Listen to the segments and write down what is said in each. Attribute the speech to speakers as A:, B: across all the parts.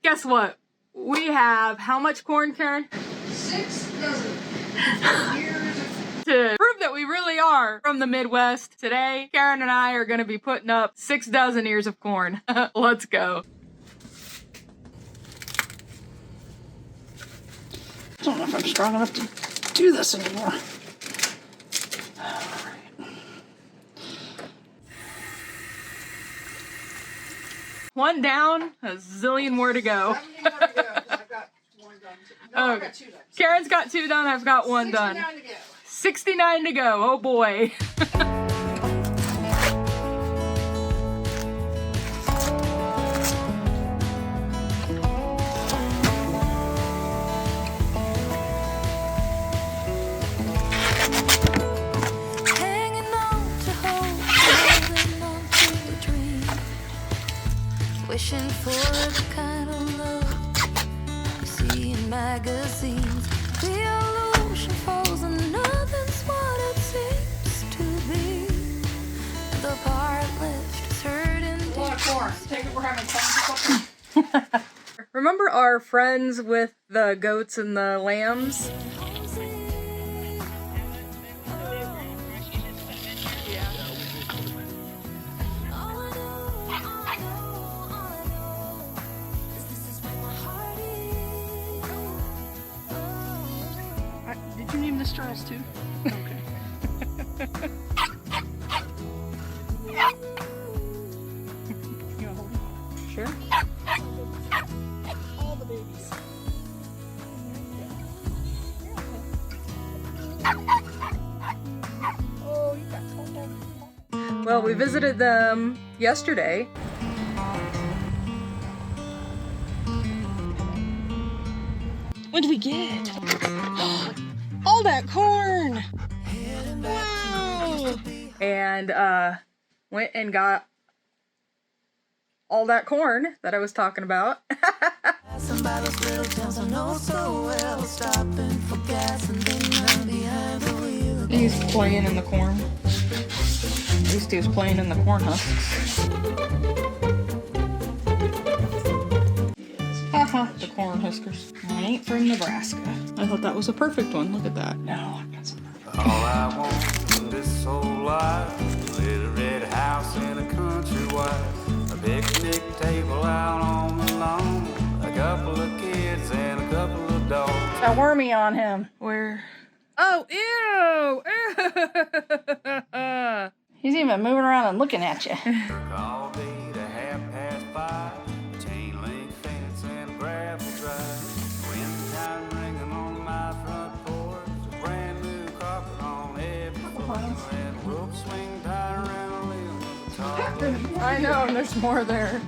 A: guess what? We have how much corn, Karen?
B: 6 dozen years.
A: To prove that we really are from the Midwest, today, Karen and I are going to be putting up 6 dozen ears of corn. Let's go.
B: I don't know if I'm strong enough to do this anymore.
A: One down, a zillion more to go.
B: 70 more to go. I've got 1 done. No, I've got 2 done.
A: Karen's got 2 done, I've got 1 done.
B: 69 to go.
A: 69 to go, oh boy.
C: Wishing for the kind of love you see in magazines. The illusion falls and nothing's what it seems to be. The part left is hurting.
B: A lot of corn. Take it, we're having fun.
A: Remember our friends with the goats and the lambs?
B: Did you name the straws too? Okay. You want to hold them?
A: Sure.
B: All the babies. Oh, you got cold.
A: Well, we visited them yesterday.
B: What did we get? All that corn! Wow!
A: And went and got all that corn that I was talking about. He's playing in the corn. At least he was playing in the corn husks. Haha, the corn huskers. I ain't from Nebraska. I thought that was a perfect one. Look at that. No, I've got some.
D: All I want in this whole life, a little red house in a country wife, a picnic table out on the lawn, a couple of kids and a couple of dogs.
B: Got wormy on him.
A: Where? Oh, ew!
B: He's even moving around and looking at you.
D: All day to 5:30, chain link fence and a gravel drive. Wintertime ringing on my front porch, a brand new carpet on every floor, and a rope swing tied around a limb of a tall.
A: I know, and there's more there.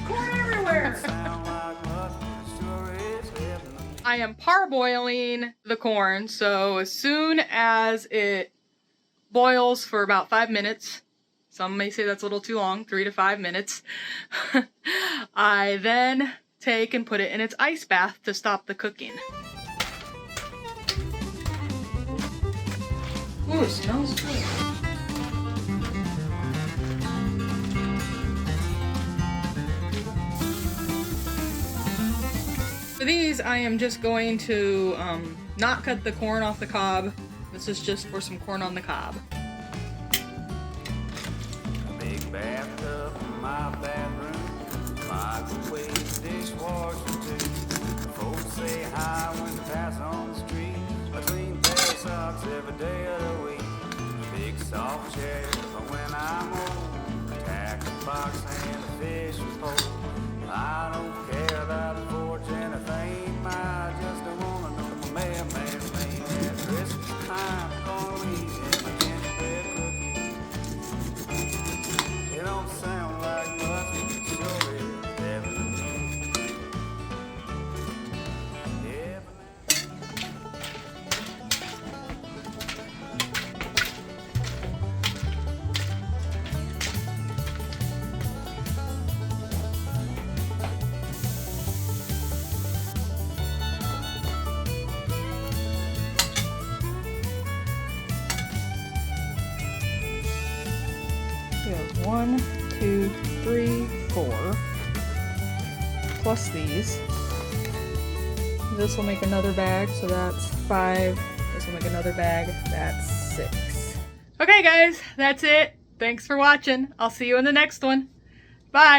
B: Corn everywhere!
D: Sound like mustard, it sure is heaven.
A: I am parboiling the corn, so as soon as it boils for about 5 minutes, some may say that's a little too long, 3 to 5 minutes, I then take and put it in its ice bath to stop the cooking. Ooh, it smells good. For these, I am just going to not cut the corn off the cob. This is just for some corn on the cob.
D: A big bathtub in my bathroom, microwave, dishwasher too. Folks say hi when they pass on the street. I clean pair of socks every day of the week. A big soft chair for when I'm old. A tackle box and a fishing pole. I don't care about the fortune or fame. I just don't wanna know my mailman's name. At Christmas time, gonna leave him a gingerbread cookie. It don't sound like much, but it sure is heaven to me. Heaven.
A: We have 1, 2, 3, 4. plus these. This will make another bag, so that's 5. This will make another bag, that's 6. Okay guys, that's it. Thanks for watching. I'll see you in the next one. Bye.